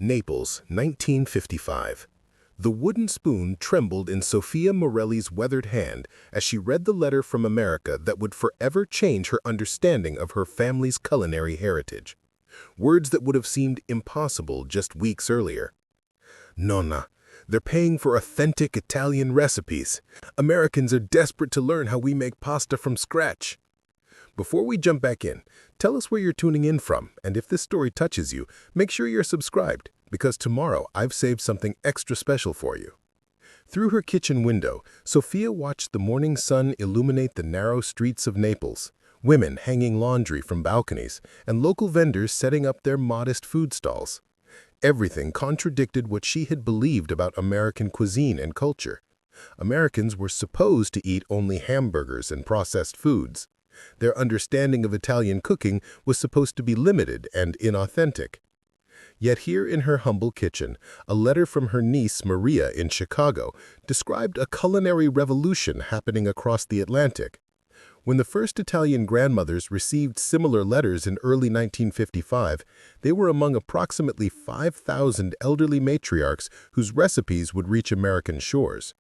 Naples, 1955. The wooden spoon trembled in Sophia Morelli's weathered hand as she read the letter from America that would forever change her understanding of her family's culinary heritage. Words that would have seemed impossible just weeks earlier. Nonna, they're paying for authentic Italian recipes. Americans are desperate to learn how we make pasta from scratch. Before we jump back in, tell us where you're tuning in from, and if this story touches you, make sure you're subscribed, because tomorrow I've saved something extra special for you. Through her kitchen window, Sophia watched the morning sun illuminate the narrow streets of Naples, women hanging laundry from balconies, and local vendors setting up their modest food stalls. Everything contradicted what she had believed about American cuisine and culture. Americans were supposed to eat only hamburgers and processed foods. Their understanding of Italian cooking was supposed to be limited and inauthentic. Yet here in her humble kitchen, a letter from her niece Maria in Chicago described a culinary revolution happening across the Atlantic. When the first Italian grandmothers received similar letters in early 1955, they were among approximately 5,000 elderly matriarchs whose recipes would reach American shores.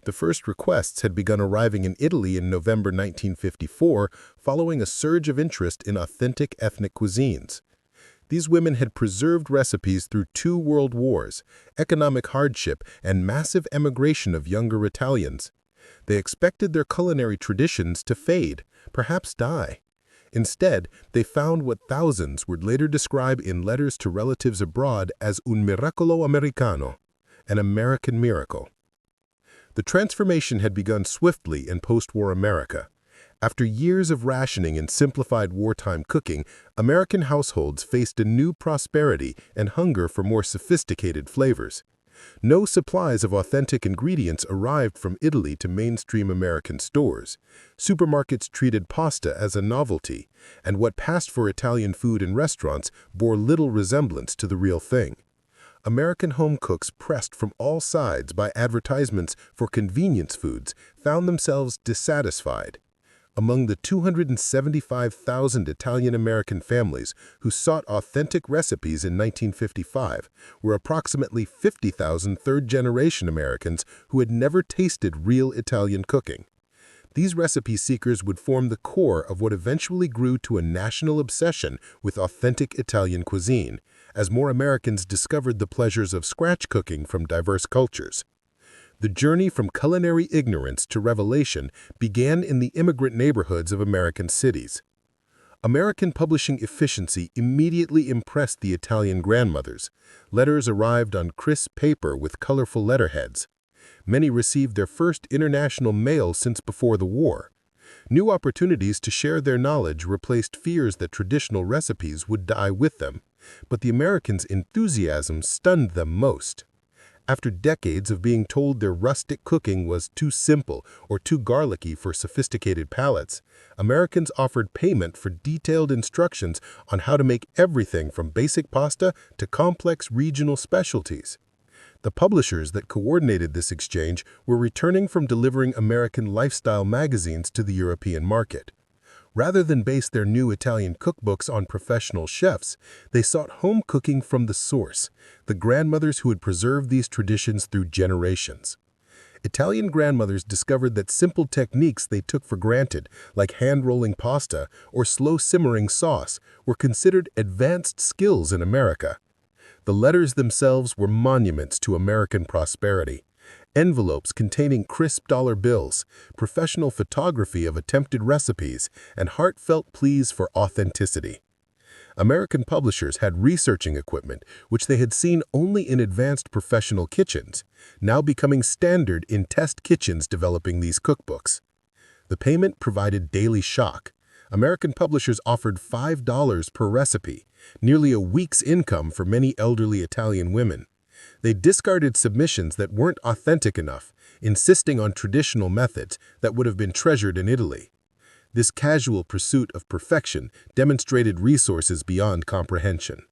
The first requests had begun arriving in Italy in November 1954, following a surge of interest in authentic ethnic cuisines. These women had preserved recipes through 2 world wars, economic hardship, and massive emigration of younger Italians. They expected their culinary traditions to fade, perhaps die. Instead, they found what thousands would later describe in letters to relatives abroad as un miracolo americano, an American miracle. The transformation had begun swiftly in post-war America. After years of rationing and simplified wartime cooking, American households faced a new prosperity and hunger for more sophisticated flavors. No supplies of authentic ingredients arrived from Italy to mainstream American stores. Supermarkets treated pasta as a novelty, and what passed for Italian food in restaurants bore little resemblance to the real thing. American home cooks, pressed from all sides by advertisements for convenience foods, found themselves dissatisfied. Among the 275,000 Italian-American families who sought authentic recipes in 1955 were approximately 50,000 third-generation Americans who had never tasted real Italian cooking. These recipe seekers would form the core of what eventually grew to a national obsession with authentic Italian cuisine, as more Americans discovered the pleasures of scratch cooking from diverse cultures. The journey from culinary ignorance to revelation began in the immigrant neighborhoods of American cities. American publishing efficiency immediately impressed the Italian grandmothers. Letters arrived on crisp paper with colorful letterheads. Many received their first international mail since before the war. New opportunities to share their knowledge replaced fears that traditional recipes would die with them, but the Americans' enthusiasm stunned them most. After decades of being told their rustic cooking was too simple or too garlicky for sophisticated palates, Americans offered payment for detailed instructions on how to make everything from basic pasta to complex regional specialties. The publishers that coordinated this exchange were returning from delivering American lifestyle magazines to the European market. Rather than base their new Italian cookbooks on professional chefs, they sought home cooking from the source, the grandmothers who had preserved these traditions through generations. Italian grandmothers discovered that simple techniques they took for granted, like hand-rolling pasta or slow-simmering sauce, were considered advanced skills in America. The letters themselves were monuments to American prosperity. Envelopes containing crisp dollar bills, professional photography of attempted recipes, and heartfelt pleas for authenticity. American publishers had researching equipment, which they had seen only in advanced professional kitchens, now becoming standard in test kitchens developing these cookbooks. The payment provided daily shock. American publishers offered $5 per recipe, nearly a week's income for many elderly Italian women. They discarded submissions that weren't authentic enough, insisting on traditional methods that would have been treasured in Italy. This casual pursuit of perfection demonstrated resources beyond comprehension.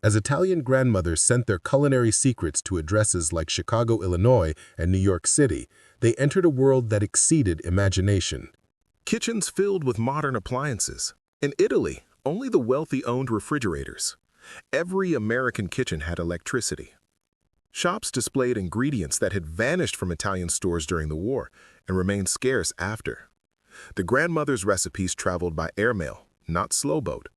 As Italian grandmothers sent their culinary secrets to addresses like Chicago, Illinois, and New York City, they entered a world that exceeded imagination. Kitchens filled with modern appliances. In Italy, only the wealthy owned refrigerators. Every American kitchen had electricity. Shops displayed ingredients that had vanished from Italian stores during the war and remained scarce after. The grandmother's recipes traveled by airmail, not slow boat.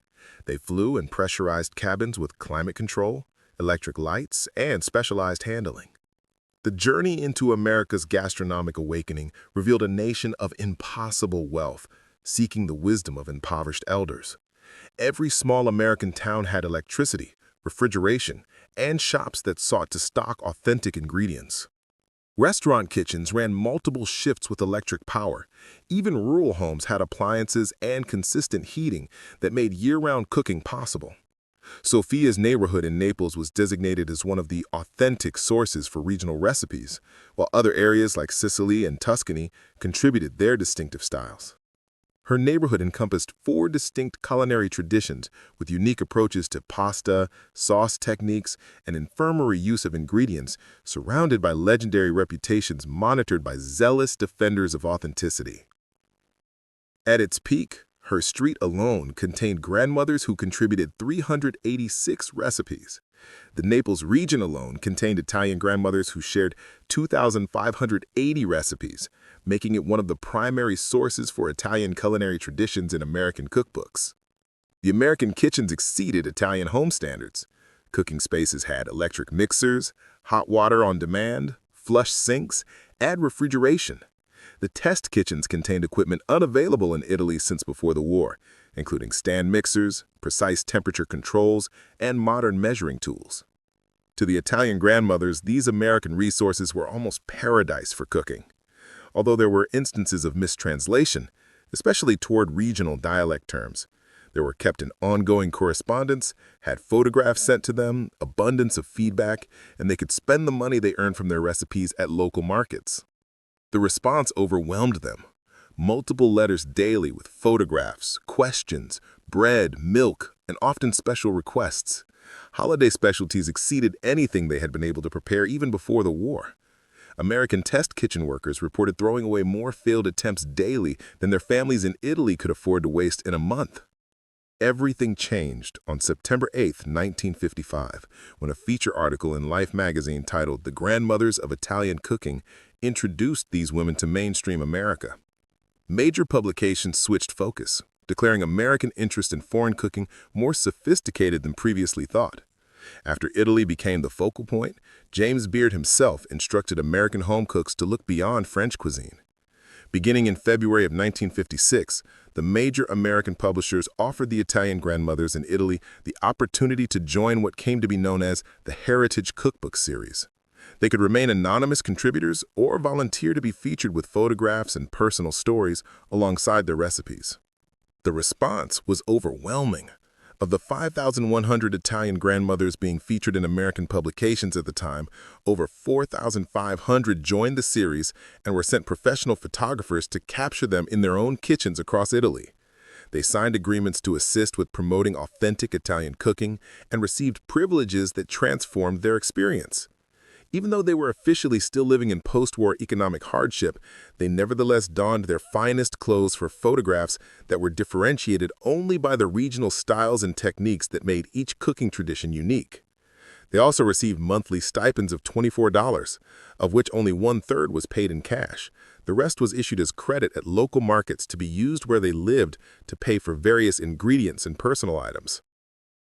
They flew in pressurized cabins with climate control, electric lights, and specialized handling. The journey into America's gastronomic awakening revealed a nation of impossible wealth, seeking the wisdom of impoverished elders. Every small American town had electricity, refrigeration, and shops that sought to stock authentic ingredients. Restaurant kitchens ran multiple shifts with electric power. Even rural homes had appliances and consistent heating that made year-round cooking possible. Sophia's neighborhood in Naples was designated as one of the authentic sources for regional recipes, while other areas like Sicily and Tuscany contributed their distinctive styles. Her neighborhood encompassed 4 distinct culinary traditions with unique approaches to pasta, sauce techniques, and infirmary use of ingredients, surrounded by legendary reputations monitored by zealous defenders of authenticity. At its peak, her street alone contained grandmothers who contributed 386 recipes. The Naples region alone contained Italian grandmothers who shared 2,580 recipes, making it one of the primary sources for Italian culinary traditions in American cookbooks. The American kitchens exceeded Italian home standards. Cooking spaces had electric mixers, hot water on demand, flush sinks, and refrigeration. The test kitchens contained equipment unavailable in Italy since before the war, including stand mixers, precise temperature controls, and modern measuring tools. To the Italian grandmothers, these American resources were almost paradise for cooking. Although there were instances of mistranslation, especially toward regional dialect terms, they were kept in ongoing correspondence, had photographs sent to them, abundance of feedback, and they could spend the money they earned from their recipes at local markets. The response overwhelmed them. Multiple letters daily with photographs, questions, bread, milk, and often special requests. Holiday specialties exceeded anything they had been able to prepare even before the war. American test kitchen workers reported throwing away more failed attempts daily than their families in Italy could afford to waste in a month. Everything changed on September 8, 1955, when a feature article in Life magazine titled "The Grandmothers of Italian Cooking" introduced these women to mainstream America. Major publications switched focus, declaring American interest in foreign cooking more sophisticated than previously thought. After Italy became the focal point, James Beard himself instructed American home cooks to look beyond French cuisine. Beginning in February of 1956, the major American publishers offered the Italian grandmothers in Italy the opportunity to join what came to be known as the Heritage Cookbook series. They could remain anonymous contributors or volunteer to be featured with photographs and personal stories alongside their recipes. The response was overwhelming. Of the 5,100 Italian grandmothers being featured in American publications at the time, over 4,500 joined the series and were sent professional photographers to capture them in their own kitchens across Italy. They signed agreements to assist with promoting authentic Italian cooking and received privileges that transformed their experience. Even though they were officially still living in post-war economic hardship, they nevertheless donned their finest clothes for photographs that were differentiated only by the regional styles and techniques that made each cooking tradition unique. They also received monthly stipends of $24, of which only 1/3 was paid in cash. The rest was issued as credit at local markets to be used where they lived to pay for various ingredients and personal items.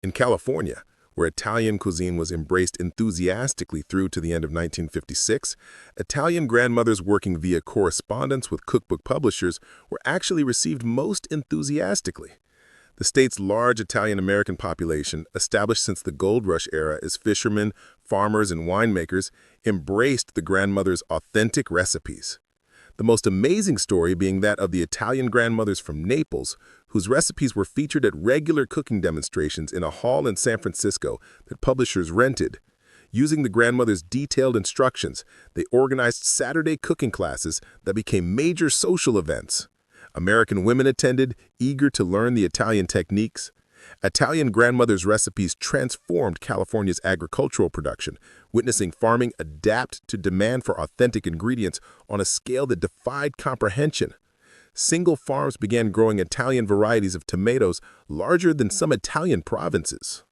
In California, where Italian cuisine was embraced enthusiastically through to the end of 1956, Italian grandmothers working via correspondence with cookbook publishers were actually received most enthusiastically. The state's large Italian-American population, established since the gold rush era as fishermen, farmers, and winemakers, embraced the grandmother's authentic recipes. The most amazing story being that of the Italian grandmothers from Naples, whose recipes were featured at regular cooking demonstrations in a hall in San Francisco that publishers rented. Using the grandmother's detailed instructions, they organized Saturday cooking classes that became major social events. American women attended, eager to learn the Italian techniques. Italian grandmothers' recipes transformed California's agricultural production, witnessing farming adapt to demand for authentic ingredients on a scale that defied comprehension. Single farms began growing Italian varieties of tomatoes larger than some Italian provinces.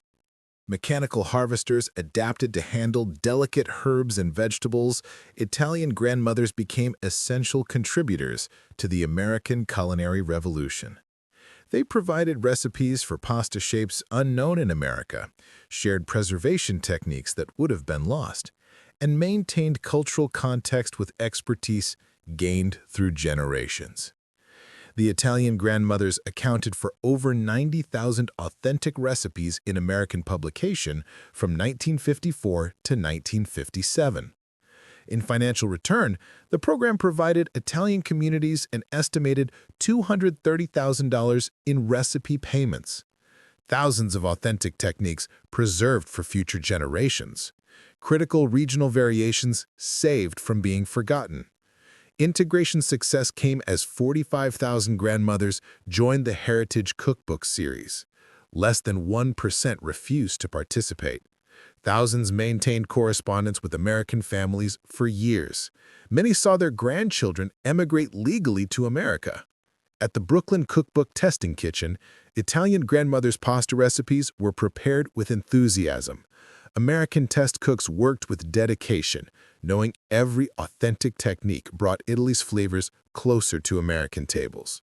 Mechanical harvesters adapted to handle delicate herbs and vegetables, Italian grandmothers became essential contributors to the American culinary revolution. They provided recipes for pasta shapes unknown in America, shared preservation techniques that would have been lost, and maintained cultural context with expertise gained through generations. The Italian grandmothers accounted for over 90,000 authentic recipes in American publication from 1954 to 1957. In financial return, the program provided Italian communities an estimated $230,000 in recipe payments. Thousands of authentic techniques preserved for future generations. Critical regional variations saved from being forgotten. Integration success came as 45,000 grandmothers joined the Heritage Cookbook series. Less than 1% refused to participate. Thousands maintained correspondence with American families for years. Many saw their grandchildren emigrate legally to America. At the Brooklyn Cookbook Testing Kitchen, Italian grandmothers' pasta recipes were prepared with enthusiasm. American test cooks worked with dedication, knowing every authentic technique brought Italy's flavors closer to American tables.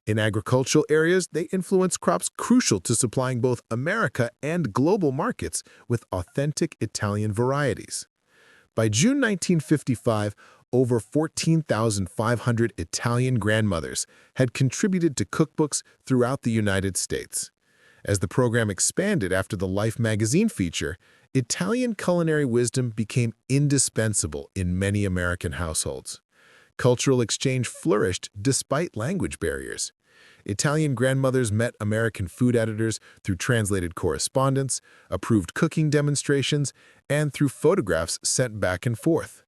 In agricultural areas, they influenced crops crucial to supplying both America and global markets with authentic Italian varieties. By June 1955, over 14,500 Italian grandmothers had contributed to cookbooks throughout the United States. As the program expanded after the Life magazine feature, Italian culinary wisdom became indispensable in many American households. Cultural exchange flourished despite language barriers. Italian grandmothers met American food editors through translated correspondence, approved cooking demonstrations, and through photographs sent back and forth.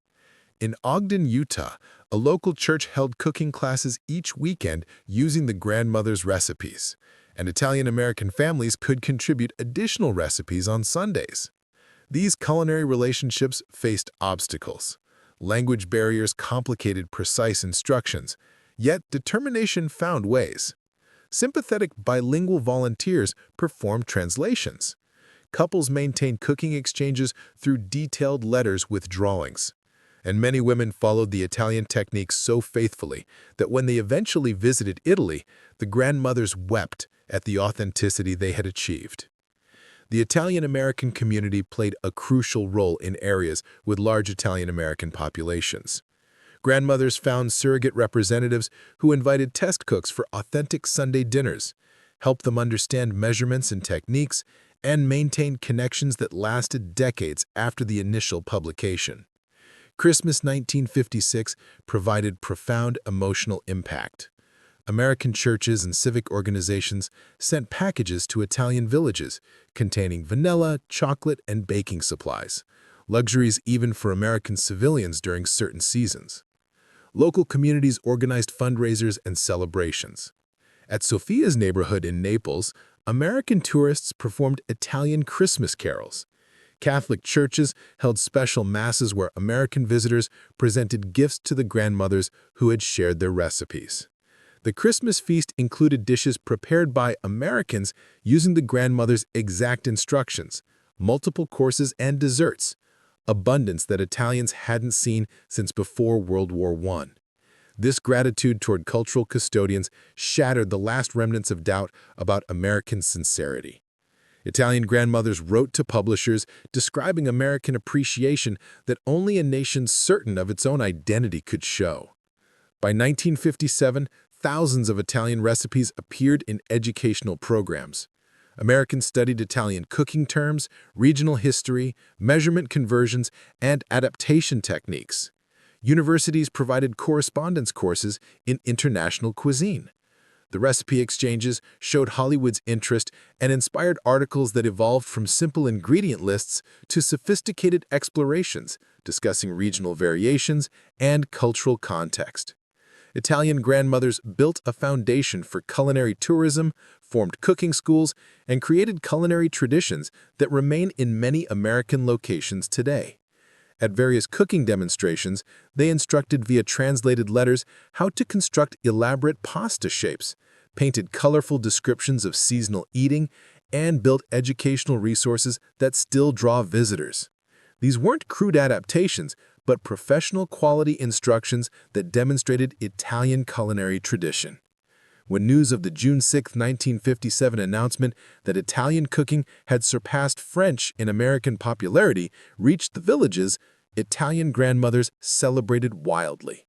In Ogden, Utah, a local church held cooking classes each weekend using the grandmother's recipes, and Italian-American families could contribute additional recipes on Sundays. These culinary relationships faced obstacles. Language barriers complicated precise instructions, yet determination found ways. Sympathetic bilingual volunteers performed translations. Couples maintained cooking exchanges through detailed letters with drawings. And many women followed the Italian techniques so faithfully that when they eventually visited Italy, the grandmothers wept at the authenticity they had achieved. The Italian-American community played a crucial role in areas with large Italian-American populations. Grandmothers found surrogate representatives who invited test cooks for authentic Sunday dinners, helped them understand measurements and techniques, and maintained connections that lasted decades after the initial publication. Christmas 1956 provided profound emotional impact. American churches and civic organizations sent packages to Italian villages containing vanilla, chocolate, and baking supplies, luxuries even for American civilians during certain seasons. Local communities organized fundraisers and celebrations. At Sophia's neighborhood in Naples, American tourists performed Italian Christmas carols. Catholic churches held special masses where American visitors presented gifts to the grandmothers who had shared their recipes. The Christmas feast included dishes prepared by Americans using the grandmother's exact instructions, multiple courses and desserts, abundance that Italians hadn't seen since before World War I. This gratitude toward cultural custodians shattered the last remnants of doubt about American sincerity. Italian grandmothers wrote to publishers describing American appreciation that only a nation certain of its own identity could show. By 1957, thousands of Italian recipes appeared in educational programs. Americans studied Italian cooking terms, regional history, measurement conversions, and adaptation techniques. Universities provided correspondence courses in international cuisine. The recipe exchanges showed Hollywood's interest and inspired articles that evolved from simple ingredient lists to sophisticated explorations discussing regional variations and cultural context. Italian grandmothers built a foundation for culinary tourism, formed cooking schools, and created culinary traditions that remain in many American locations today. At various cooking demonstrations, they instructed via translated letters how to construct elaborate pasta shapes, painted colorful descriptions of seasonal eating, and built educational resources that still draw visitors. These weren't crude adaptations, but professional quality instructions that demonstrated Italian culinary tradition. When news of the June 6, 1957 announcement that Italian cooking had surpassed French in American popularity reached the villages, Italian grandmothers celebrated wildly.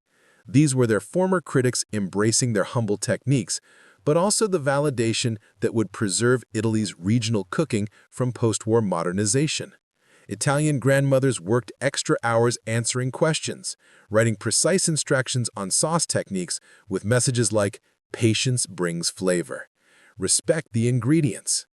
These were their former critics embracing their humble techniques, but also the validation that would preserve Italy's regional cooking from post-war modernization. Italian grandmothers worked extra hours answering questions, writing precise instructions on sauce techniques with messages like, "Patience brings flavor. Respect the ingredients."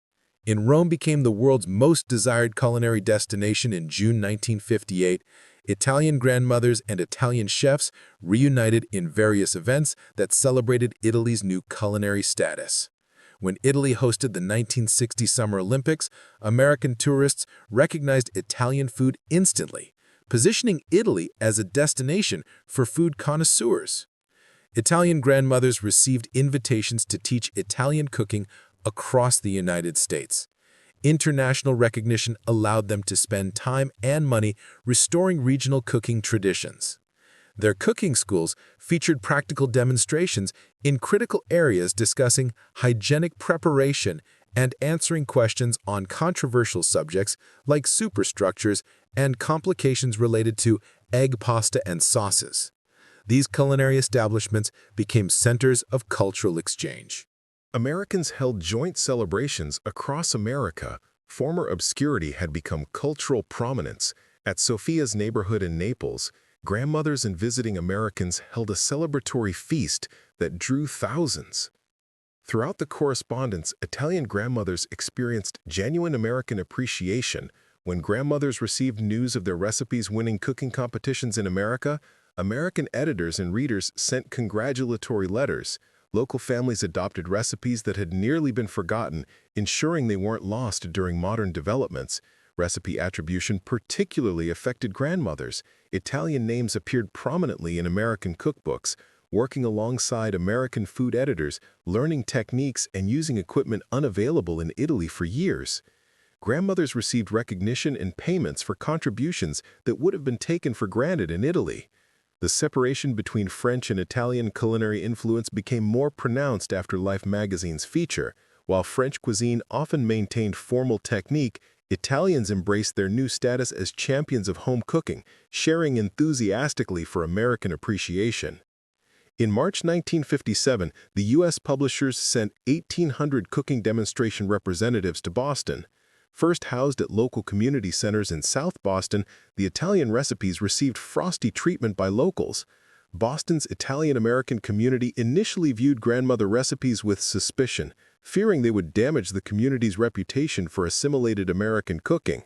In Rome became the world's most desired culinary destination in June 1958, Italian grandmothers and Italian chefs reunited in various events that celebrated Italy's new culinary status. When Italy hosted the 1960 Summer Olympics, American tourists recognized Italian food instantly, positioning Italy as a destination for food connoisseurs. Italian grandmothers received invitations to teach Italian cooking across the United States. International recognition allowed them to spend time and money restoring regional cooking traditions. Their cooking schools featured practical demonstrations in critical areas discussing hygienic preparation and answering questions on controversial subjects like superstructures and complications related to egg pasta and sauces. These culinary establishments became centers of cultural exchange. Americans held joint celebrations across America. Former obscurity had become cultural prominence. At Sophia's neighborhood in Naples, grandmothers and visiting Americans held a celebratory feast that drew thousands. Throughout the correspondence, Italian grandmothers experienced genuine American appreciation. When grandmothers received news of their recipes winning cooking competitions in America, American editors and readers sent congratulatory letters. Local families adopted recipes that had nearly been forgotten, ensuring they weren't lost during modern developments. Recipe attribution particularly affected grandmothers. Italian names appeared prominently in American cookbooks, working alongside American food editors, learning techniques and using equipment unavailable in Italy for years. Grandmothers received recognition and payments for contributions that would have been taken for granted in Italy. The separation between French and Italian culinary influence became more pronounced after Life magazine's feature. While French cuisine often maintained formal technique, Italians embraced their new status as champions of home cooking, sharing enthusiastically for American appreciation. In March 1957, the U.S. publishers sent 1,800 cooking demonstration representatives to Boston. First housed at local community centers in South Boston, the Italian recipes received frosty treatment by locals. Boston's Italian-American community initially viewed grandmother recipes with suspicion, fearing they would damage the community's reputation for assimilated American cooking.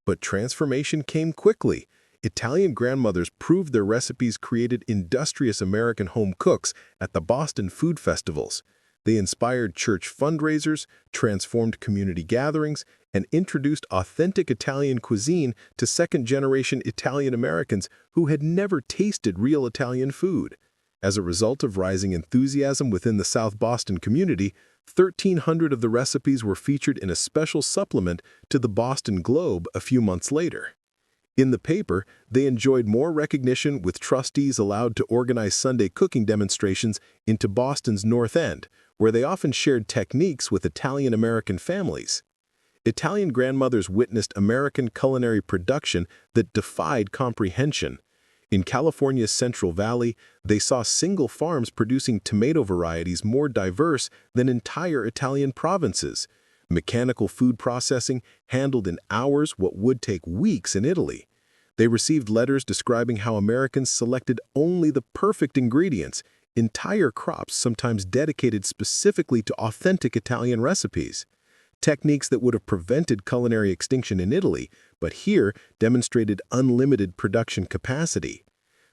But transformation came quickly. Italian grandmothers proved their recipes created industrious American home cooks at the Boston food festivals. They inspired church fundraisers, transformed community gatherings, and introduced authentic Italian cuisine to second-generation Italian-Americans who had never tasted real Italian food. As a result of rising enthusiasm within the South Boston community, 1,300 of the recipes were featured in a special supplement to the Boston Globe a few months later. In the paper, they enjoyed more recognition, with trustees allowed to organize Sunday cooking demonstrations into Boston's North End, where they often shared techniques with Italian-American families. Italian grandmothers witnessed American culinary production that defied comprehension. In California's Central Valley, they saw single farms producing tomato varieties more diverse than entire Italian provinces. Mechanical food processing handled in hours what would take weeks in Italy. They received letters describing how Americans selected only the perfect ingredients, entire crops sometimes dedicated specifically to authentic Italian recipes. Techniques that would have prevented culinary extinction in Italy, but here demonstrated unlimited production capacity.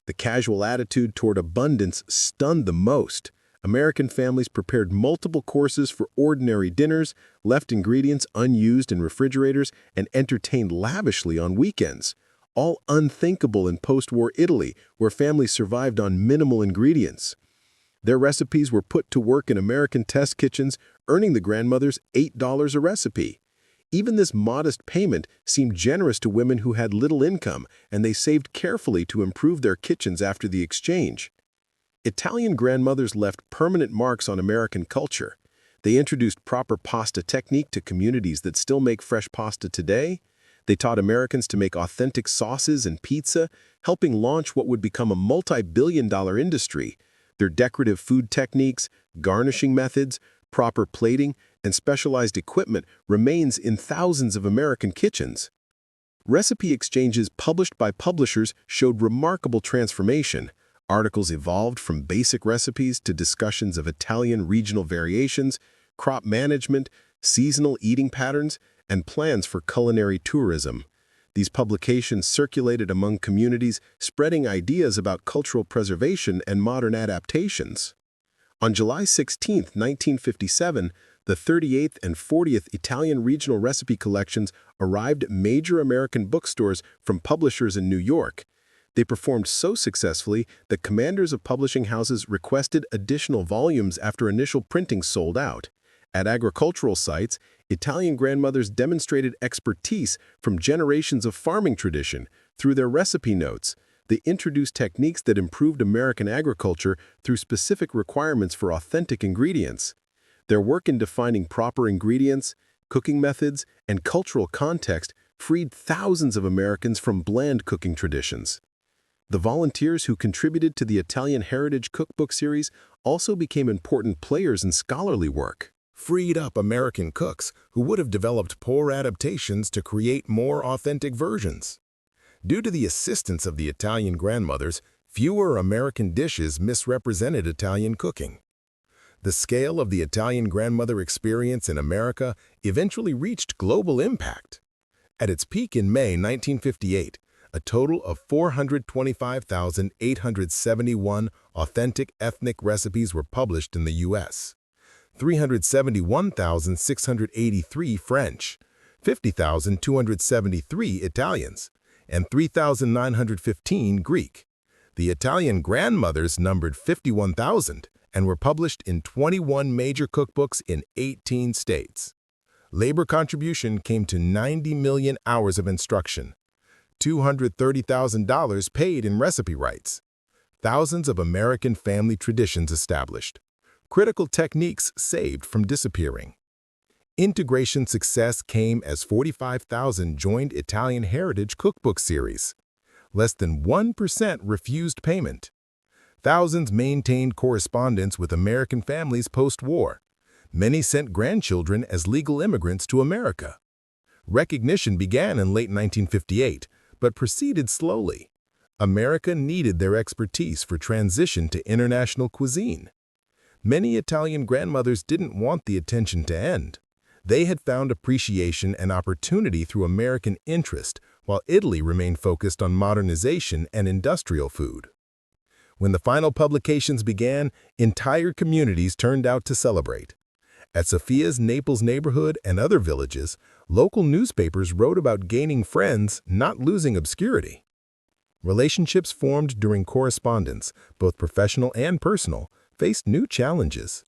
The casual attitude toward abundance stunned the most. American families prepared multiple courses for ordinary dinners, left ingredients unused in refrigerators, and entertained lavishly on weekends. All unthinkable in post-war Italy, where families survived on minimal ingredients. Their recipes were put to work in American test kitchens, earning the grandmothers $8 a recipe. Even this modest payment seemed generous to women who had little income, and they saved carefully to improve their kitchens after the exchange. Italian grandmothers left permanent marks on American culture. They introduced proper pasta technique to communities that still make fresh pasta today. They taught Americans to make authentic sauces and pizza, helping launch what would become a multi-billion-dollar industry. Their decorative food techniques, garnishing methods, proper plating, and specialized equipment remains in thousands of American kitchens. Recipe exchanges published by publishers showed remarkable transformation. Articles evolved from basic recipes to discussions of Italian regional variations, crop management, seasonal eating patterns, and plans for culinary tourism. These publications circulated among communities, spreading ideas about cultural preservation and modern adaptations. On July 16, 1957, the 38th and 40th Italian regional recipe collections arrived at major American bookstores from publishers in New York. They performed so successfully that commanders of publishing houses requested additional volumes after initial printings sold out. At agricultural sites, Italian grandmothers demonstrated expertise from generations of farming tradition. Through their recipe notes, they introduced techniques that improved American agriculture through specific requirements for authentic ingredients. Their work in defining proper ingredients, cooking methods, and cultural context freed thousands of Americans from bland cooking traditions. The volunteers who contributed to the Italian Heritage Cookbook series also became important players in scholarly work. Freed up American cooks who would have developed poor adaptations to create more authentic versions. Due to the assistance of the Italian grandmothers, fewer American dishes misrepresented Italian cooking. The scale of the Italian grandmother experience in America eventually reached global impact. At its peak in May 1958, a total of 425,871 authentic ethnic recipes were published in the U.S., 371,683 French, 50,273 Italians, and 3,915 Greek. The Italian grandmothers numbered 51,000 and were published in 21 major cookbooks in 18 states. Labor contribution came to 90 million hours of instruction, $230,000 paid in recipe rights, thousands of American family traditions established, critical techniques saved from disappearing. Integration success came as 45,000 joined Italian Heritage Cookbook series. Less than 1% refused payment. Thousands maintained correspondence with American families post-war. Many sent grandchildren as legal immigrants to America. Recognition began in late 1958, but proceeded slowly. America needed their expertise for transition to international cuisine. Many Italian grandmothers didn't want the attention to end. They had found appreciation and opportunity through American interest, while Italy remained focused on modernization and industrial food. When the final publications began, entire communities turned out to celebrate. At Sophia's Naples neighborhood and other villages, local newspapers wrote about gaining friends, not losing obscurity. Relationships formed during correspondence, both professional and personal, faced new challenges.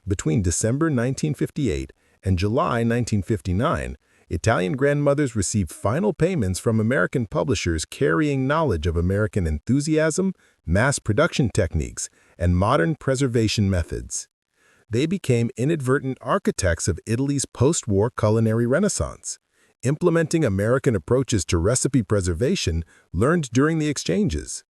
Between December 1958 and July 1959, Italian grandmothers received final payments from American publishers carrying knowledge of American enthusiasm, mass production techniques, and modern preservation methods. They became inadvertent architects of Italy's post-war culinary renaissance, implementing American approaches to recipe preservation learned during the exchanges.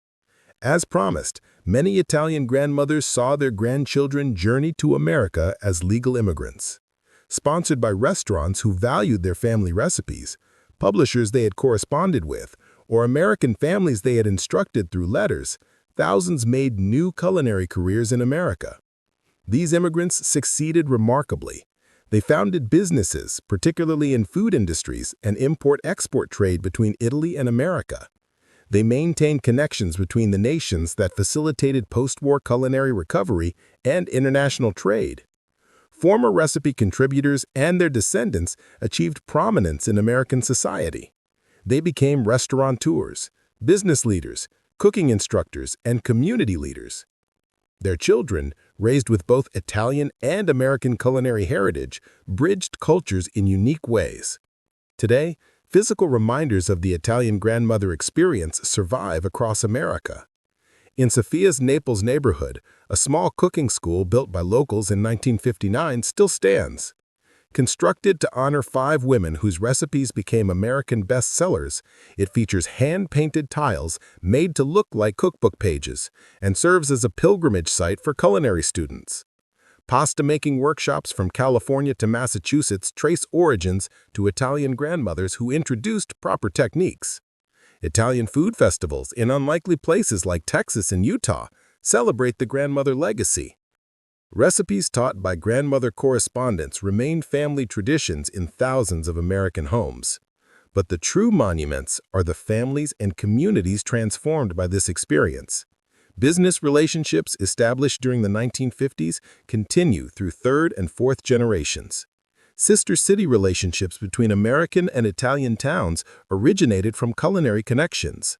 As promised, many Italian grandmothers saw their grandchildren journey to America as legal immigrants. Sponsored by restaurants who valued their family recipes, publishers they had corresponded with, or American families they had instructed through letters, thousands made new culinary careers in America. These immigrants succeeded remarkably. They founded businesses, particularly in food industries and import-export trade between Italy and America. They maintained connections between the nations that facilitated post-war culinary recovery and international trade. Former recipe contributors and their descendants achieved prominence in American society. They became restaurateurs, business leaders, cooking instructors, and community leaders. Their children, raised with both Italian and American culinary heritage, bridged cultures in unique ways. Today, physical reminders of the Italian grandmother experience survive across America. In Sophia's Naples neighborhood, a small cooking school built by locals in 1959 still stands. Constructed to honor 5 women whose recipes became American bestsellers, it features hand-painted tiles made to look like cookbook pages and serves as a pilgrimage site for culinary students. Pasta-making workshops from California to Massachusetts trace origins to Italian grandmothers who introduced proper techniques. Italian food festivals in unlikely places like Texas and Utah celebrate the grandmother legacy. Recipes taught by grandmother correspondents remain family traditions in thousands of American homes. But the true monuments are the families and communities transformed by this experience. Business relationships established during the 1950s continue through 3rd and 4th generations. Sister city relationships between American and Italian towns originated from culinary connections.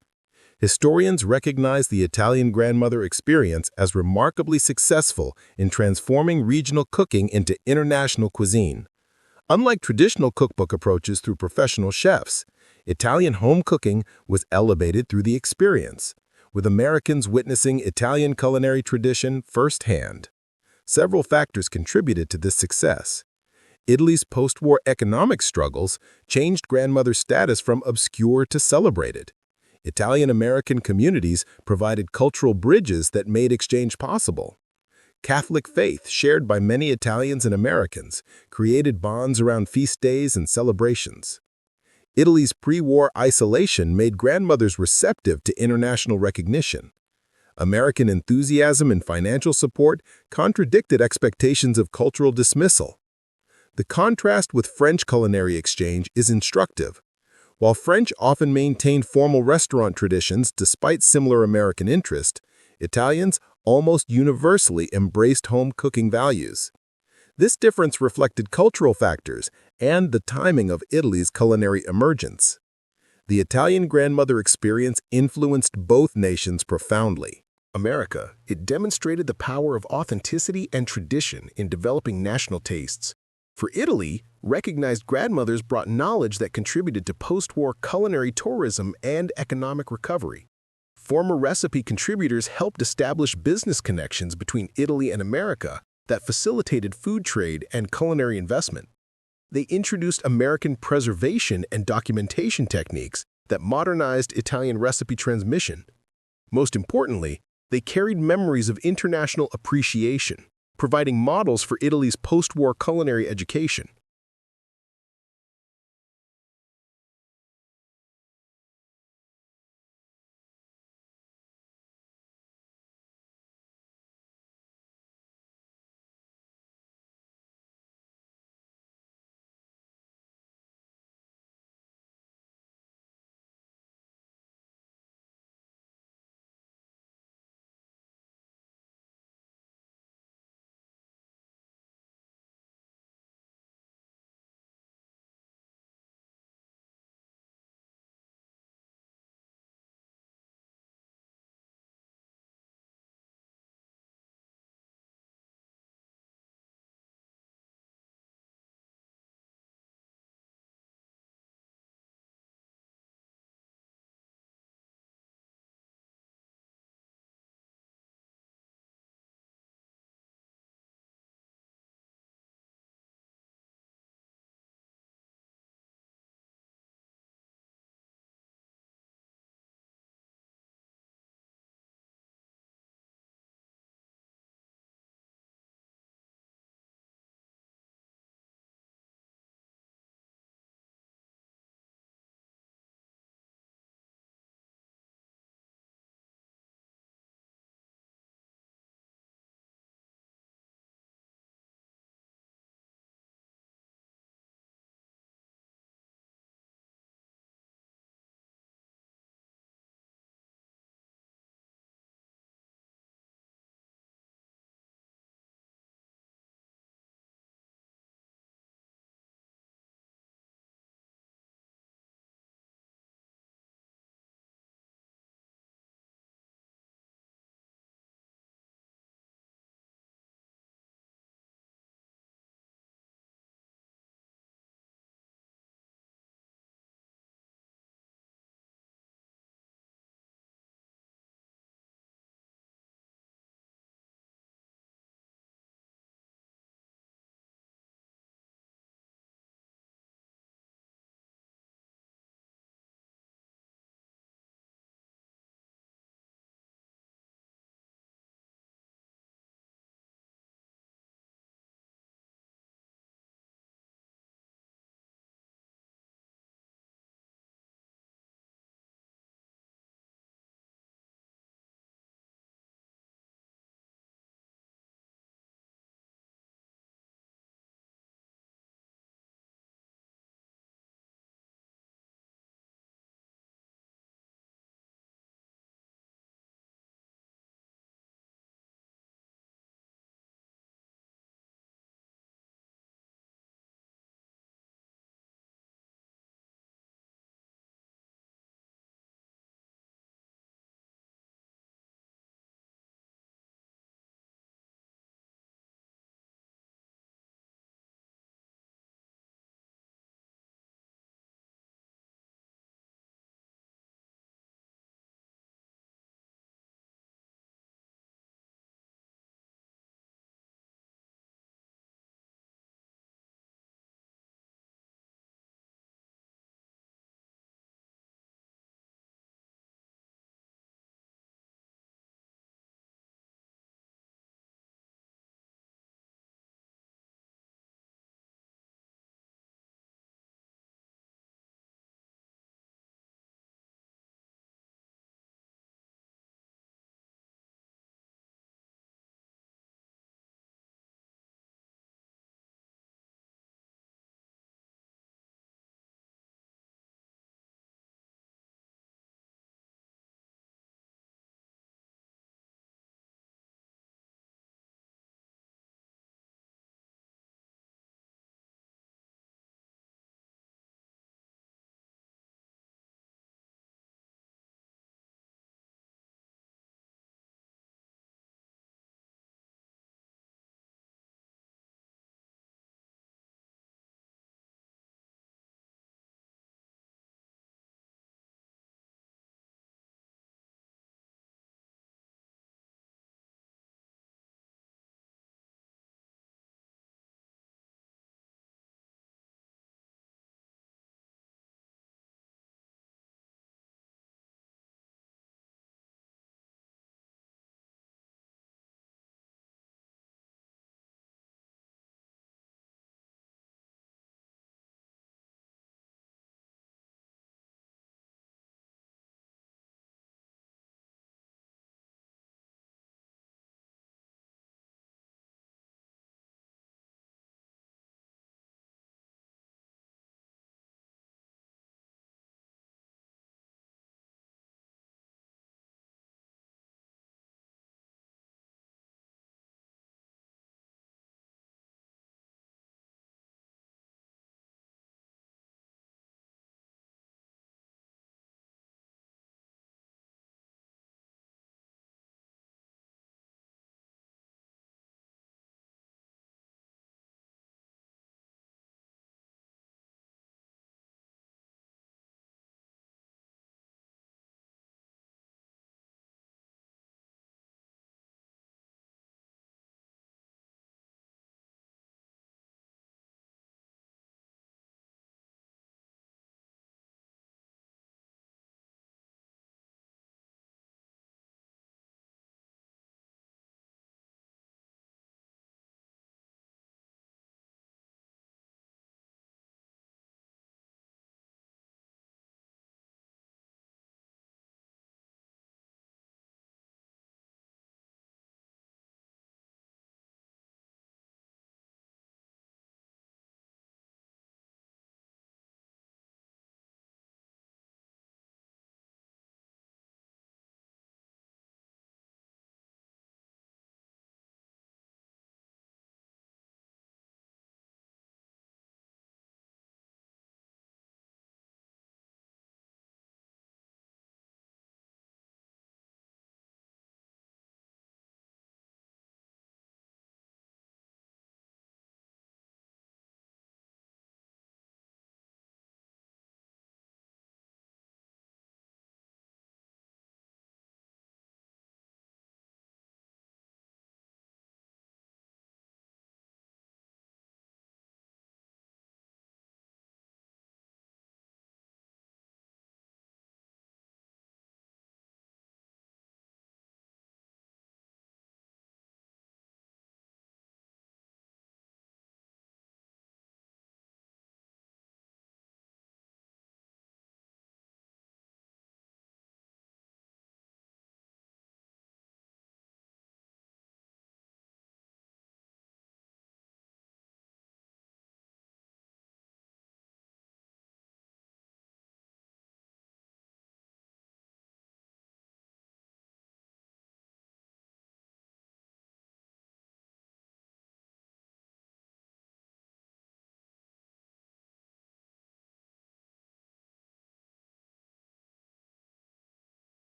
Historians recognize the Italian grandmother experience as remarkably successful in transforming regional cooking into international cuisine. Unlike traditional cookbook approaches through professional chefs, Italian home cooking was elevated through the experience, with Americans witnessing Italian culinary tradition firsthand. Several factors contributed to this success. Italy's post-war economic struggles changed grandmother status from obscure to celebrated. Italian-American communities provided cultural bridges that made exchange possible. Catholic faith, shared by many Italians and Americans, created bonds around feast days and celebrations. Italy's pre-war isolation made grandmothers receptive to international recognition. American enthusiasm and financial support contradicted expectations of cultural dismissal. The contrast with French culinary exchange is instructive. While French often maintained formal restaurant traditions despite similar American interest, Italians almost universally embraced home cooking values. This difference reflected cultural factors and the timing of Italy's culinary emergence. The Italian grandmother experience influenced both nations profoundly. America, it demonstrated the power of authenticity and tradition in developing national tastes. For Italy, recognized grandmothers brought knowledge that contributed to post-war culinary tourism and economic recovery. Former recipe contributors helped establish business connections between Italy and America that facilitated food trade and culinary investment. They introduced American preservation and documentation techniques that modernized Italian recipe transmission. Most importantly, they carried memories of international appreciation, providing models for Italy's post-war culinary education.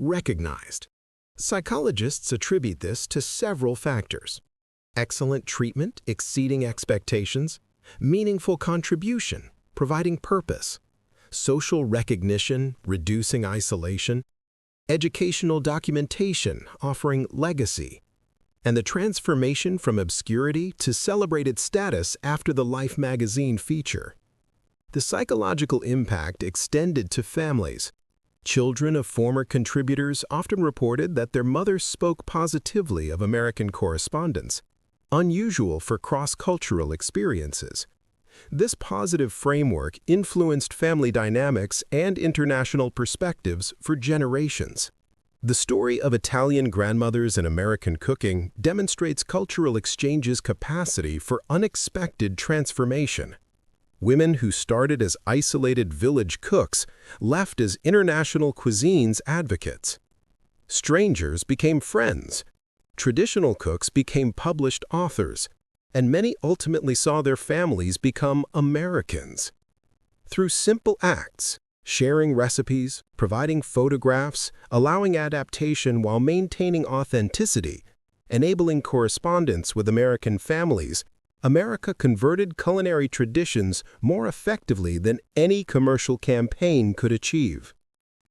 recognized. Psychologists attribute this to several factors: excellent treatment exceeding expectations, meaningful contribution providing purpose, social recognition reducing isolation, educational documentation offering legacy, and the transformation from obscurity to celebrated status after the Life magazine feature. The psychological impact extended to families. Children of former contributors often reported that their mothers spoke positively of American correspondence, unusual for cross-cultural experiences. This positive framework influenced family dynamics and international perspectives for generations. The story of Italian grandmothers and American cooking demonstrates cultural exchange's capacity for unexpected transformation. Women who started as isolated village cooks left as international cuisines advocates. Strangers became friends. Traditional cooks became published authors, and many ultimately saw their families become Americans. Through simple acts, sharing recipes, providing photographs, allowing adaptation while maintaining authenticity, enabling correspondence with American families, America converted culinary traditions more effectively than any commercial campaign could achieve.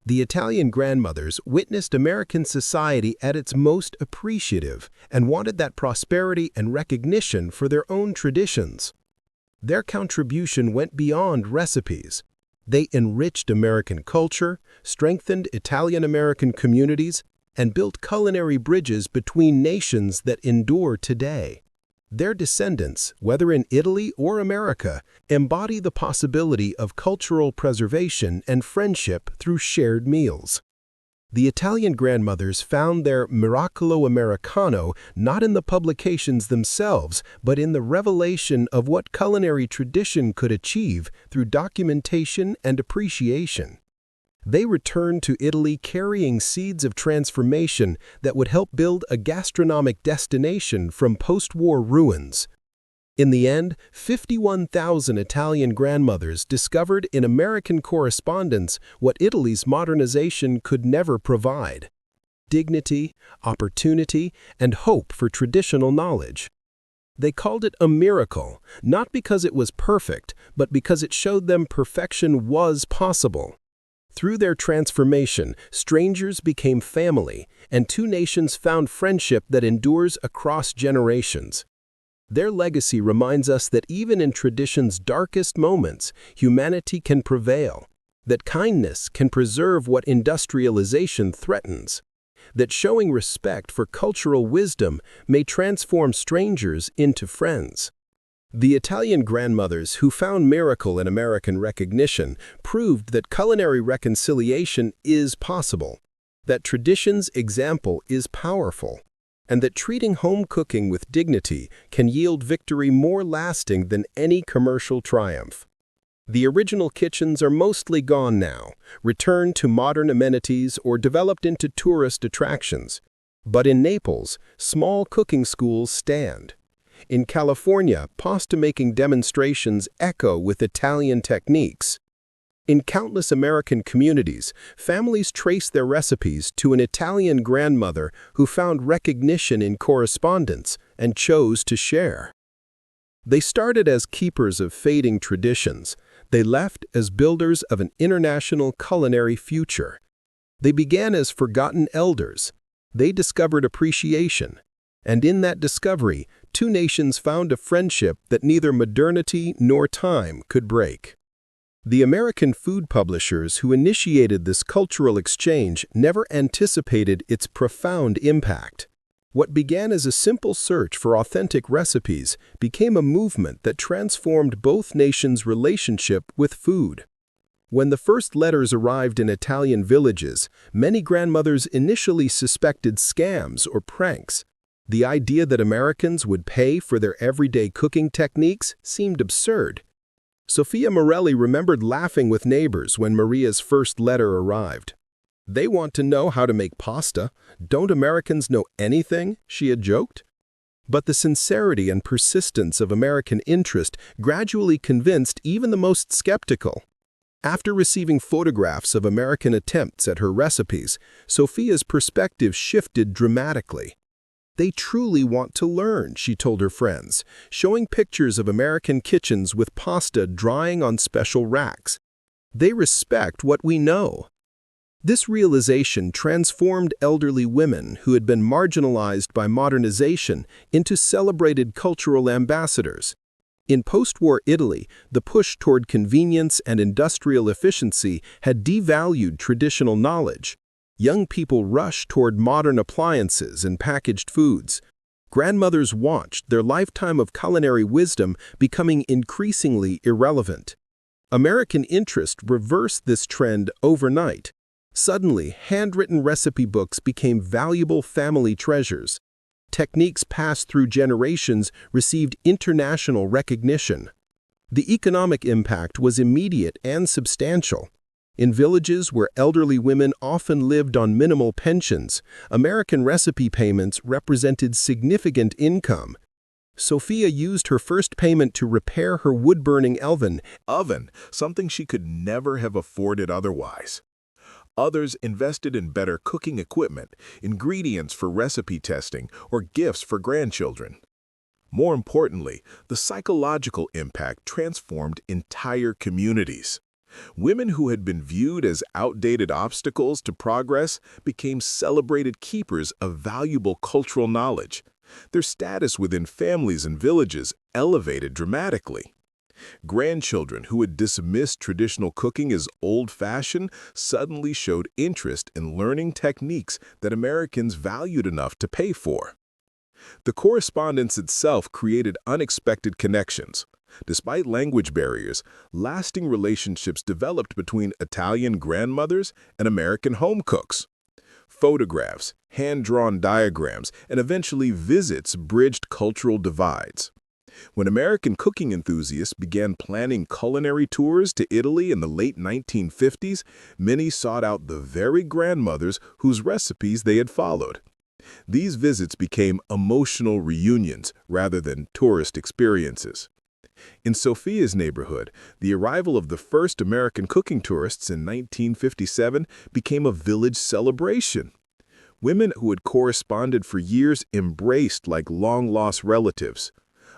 The Italian grandmothers witnessed American society at its most appreciative and wanted that prosperity and recognition for their own traditions. Their contribution went beyond recipes. They enriched American culture, strengthened Italian-American communities, and built culinary bridges between nations that endure today. Their descendants, whether in Italy or America, embody the possibility of cultural preservation and friendship through shared meals. The Italian grandmothers found their miracolo americano not in the publications themselves, but in the revelation of what culinary tradition could achieve through documentation and appreciation. They returned to Italy carrying seeds of transformation that would help build a gastronomic destination from post-war ruins. In the end, 51,000 Italian grandmothers discovered in American correspondence what Italy's modernization could never provide: dignity, opportunity, and hope for traditional knowledge. They called it a miracle, not because it was perfect, but because it showed them perfection was possible. Through their transformation, strangers became family, and two nations found friendship that endures across generations. Their legacy reminds us that even in tradition's darkest moments, humanity can prevail, that kindness can preserve what industrialization threatens, that showing respect for cultural wisdom may transform strangers into friends. The Italian grandmothers who found miracle in American recognition proved that culinary reconciliation is possible, that tradition's example is powerful, and that treating home cooking with dignity can yield victory more lasting than any commercial triumph. The original kitchens are mostly gone now, returned to modern amenities or developed into tourist attractions. But in Naples, small cooking schools stand. In California, pasta-making demonstrations echo with Italian techniques. In countless American communities, families trace their recipes to an Italian grandmother who found recognition in correspondence and chose to share. They started as keepers of fading traditions. They left as builders of an international culinary future. They began as forgotten elders. They discovered appreciation. And in that discovery, two nations found a friendship that neither modernity nor time could break. The American food publishers who initiated this cultural exchange never anticipated its profound impact. What began as a simple search for authentic recipes became a movement that transformed both nations' relationship with food. When the first letters arrived in Italian villages, many grandmothers initially suspected scams or pranks. The idea that Americans would pay for their everyday cooking techniques seemed absurd. Sophia Morelli remembered laughing with neighbors when Maria's first letter arrived. "They want to know how to make pasta. Don't Americans know anything?" she had joked. But the sincerity and persistence of American interest gradually convinced even the most skeptical. After receiving photographs of American attempts at her recipes, Sophia's perspective shifted dramatically. "They truly want to learn," she told her friends, showing pictures of American kitchens with pasta drying on special racks. "They respect what we know." This realization transformed elderly women who had been marginalized by modernization into celebrated cultural ambassadors. In post-war Italy, the push toward convenience and industrial efficiency had devalued traditional knowledge. Young people rushed toward modern appliances and packaged foods. Grandmothers watched their lifetime of culinary wisdom becoming increasingly irrelevant. American interest reversed this trend overnight. Suddenly, handwritten recipe books became valuable family treasures. Techniques passed through generations received international recognition. The economic impact was immediate and substantial. In villages where elderly women often lived on minimal pensions, American recipe payments represented significant income. Sophia used her first payment to repair her wood-burning oven, something she could never have afforded otherwise. Others invested in better cooking equipment, ingredients for recipe testing, or gifts for grandchildren. More importantly, the psychological impact transformed entire communities. Women who had been viewed as outdated obstacles to progress became celebrated keepers of valuable cultural knowledge. Their status within families and villages elevated dramatically. Grandchildren who had dismissed traditional cooking as old-fashioned suddenly showed interest in learning techniques that Americans valued enough to pay for. The correspondence itself created unexpected connections. Despite language barriers, lasting relationships developed between Italian grandmothers and American home cooks. Photographs, hand-drawn diagrams, and eventually visits bridged cultural divides. When American cooking enthusiasts began planning culinary tours to Italy in the late 1950s, many sought out the very grandmothers whose recipes they had followed. These visits became emotional reunions rather than tourist experiences. In Sophia's neighborhood, the arrival of the first American cooking tourists in 1957 became a village celebration. Women who had corresponded for years embraced like long-lost relatives.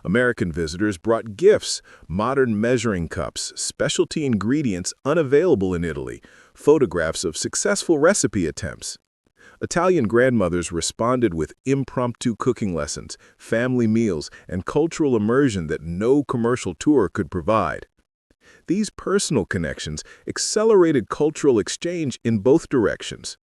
American visitors brought gifts, modern measuring cups, specialty ingredients unavailable in Italy, photographs of successful recipe attempts. Italian grandmothers responded with impromptu cooking lessons, family meals, and cultural immersion that no commercial tour could provide. These personal connections accelerated cultural exchange in both directions.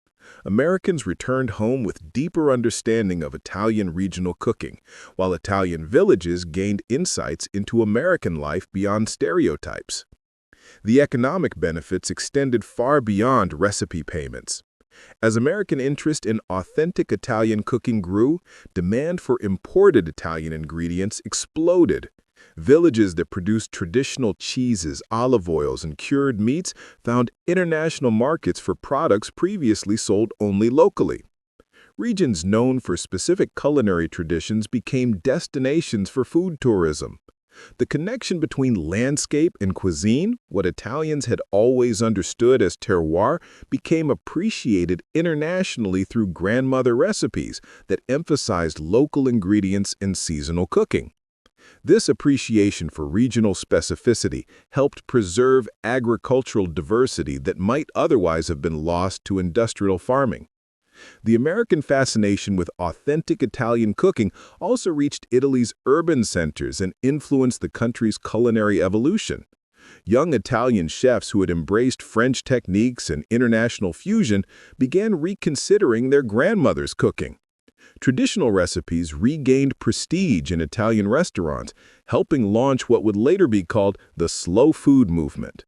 Americans returned home with deeper understanding of Italian regional cooking, while Italian villages gained insights into American life beyond stereotypes. The economic benefits extended far beyond recipe payments. As American interest in authentic Italian cooking grew, demand for imported Italian ingredients exploded. Villages that produced traditional cheeses, olive oils, and cured meats found international markets for products previously sold only locally. Regions known for specific culinary traditions became destinations for food tourism. The connection between landscape and cuisine, what Italians had always understood as terroir, became appreciated internationally through grandmother recipes that emphasized local ingredients and seasonal cooking. This appreciation for regional specificity helped preserve agricultural diversity that might otherwise have been lost to industrial farming. The American fascination with authentic Italian cooking also reached Italy's urban centers and influenced the country's culinary evolution. Young Italian chefs who had embraced French techniques and international fusion began reconsidering their grandmother's cooking. Traditional recipes regained prestige in Italian restaurants, helping launch what would later be called the slow food movement.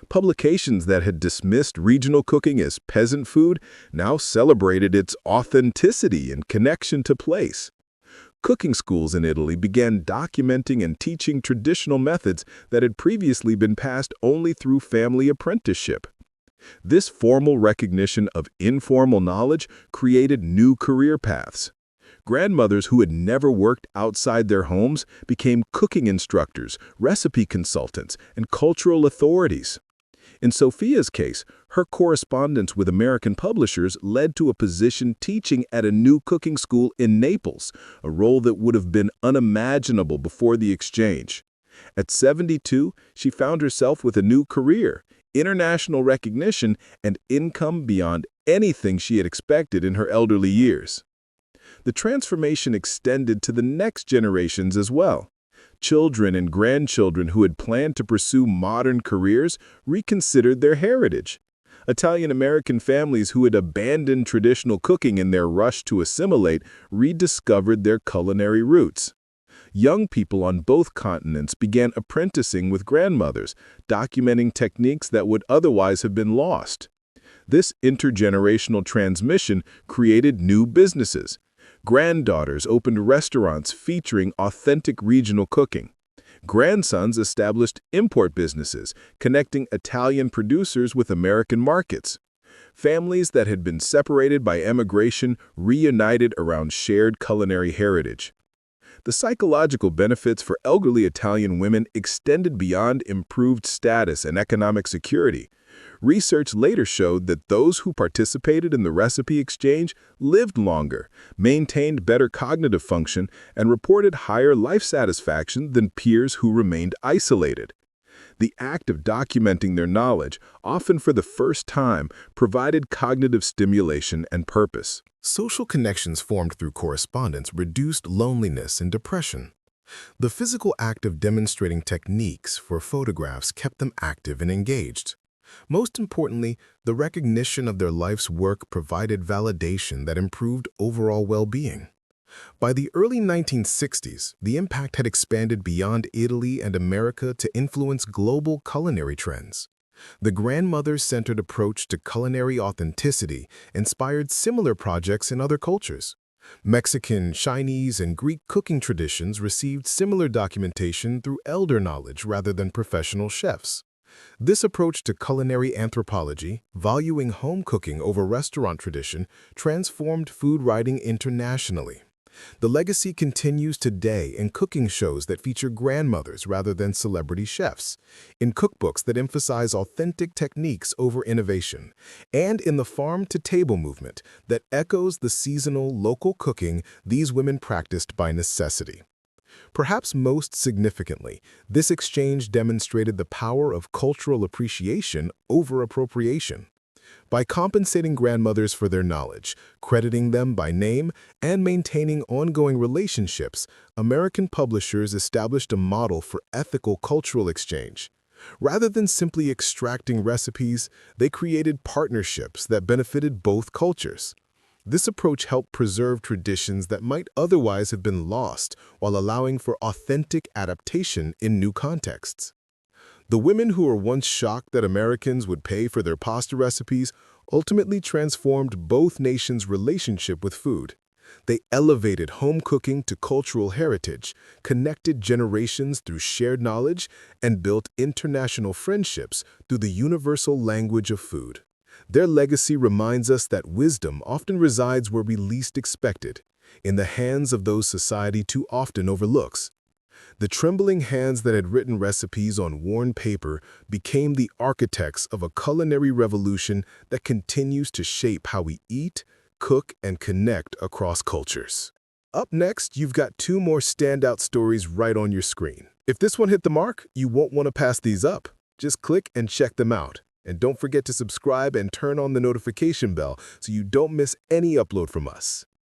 Publications that had dismissed regional cooking as peasant food now celebrated its authenticity and connection to place. Cooking schools in Italy began documenting and teaching traditional methods that had previously been passed only through family apprenticeship. This formal recognition of informal knowledge created new career paths. Grandmothers who had never worked outside their homes became cooking instructors, recipe consultants, and cultural authorities. In Sophia's case, her correspondence with American publishers led to a position teaching at a new cooking school in Naples, a role that would have been unimaginable before the exchange. At 72, she found herself with a new career, international recognition, and income beyond anything she had expected in her elderly years. The transformation extended to the next generations as well. Children and grandchildren who had planned to pursue modern careers reconsidered their heritage. Italian-American families who had abandoned traditional cooking in their rush to assimilate rediscovered their culinary roots. Young people on both continents began apprenticing with grandmothers, documenting techniques that would otherwise have been lost. This intergenerational transmission created new businesses. Granddaughters opened restaurants featuring authentic regional cooking. Grandsons established import businesses, connecting Italian producers with American markets. Families that had been separated by emigration reunited around shared culinary heritage. The psychological benefits for elderly Italian women extended beyond improved status and economic security. Research later showed that those who participated in the recipe exchange lived longer, maintained better cognitive function, and reported higher life satisfaction than peers who remained isolated. The act of documenting their knowledge, often for the first time, provided cognitive stimulation and purpose. Social connections formed through correspondence reduced loneliness and depression. The physical act of demonstrating techniques for photographs kept them active and engaged. Most importantly, the recognition of their life's work provided validation that improved overall well-being. By the early 1960s, the impact had expanded beyond Italy and America to influence global culinary trends. The grandmother-centered approach to culinary authenticity inspired similar projects in other cultures. Mexican, Chinese, and Greek cooking traditions received similar documentation through elder knowledge rather than professional chefs. This approach to culinary anthropology, valuing home cooking over restaurant tradition, transformed food writing internationally. The legacy continues today in cooking shows that feature grandmothers rather than celebrity chefs, in cookbooks that emphasize authentic techniques over innovation, and in the farm-to-table movement that echoes the seasonal, local cooking these women practiced by necessity. Perhaps most significantly, this exchange demonstrated the power of cultural appreciation over appropriation. By compensating grandmothers for their knowledge, crediting them by name, and maintaining ongoing relationships, American publishers established a model for ethical cultural exchange. Rather than simply extracting recipes, they created partnerships that benefited both cultures. This approach helped preserve traditions that might otherwise have been lost while allowing for authentic adaptation in new contexts. The women who were once shocked that Americans would pay for their pasta recipes ultimately transformed both nations' relationship with food. They elevated home cooking to cultural heritage, connected generations through shared knowledge, and built international friendships through the universal language of food. Their legacy reminds us that wisdom often resides where we least expect it, in the hands of those society too often overlooks. The trembling hands that had written recipes on worn paper became the architects of a culinary revolution that continues to shape how we eat, cook, and connect across cultures. Up next, you've got two more standout stories right on your screen. If this one hit the mark, you won't want to pass these up. Just click and check them out. And don't forget to subscribe and turn on the notification bell so you don't miss any upload from us.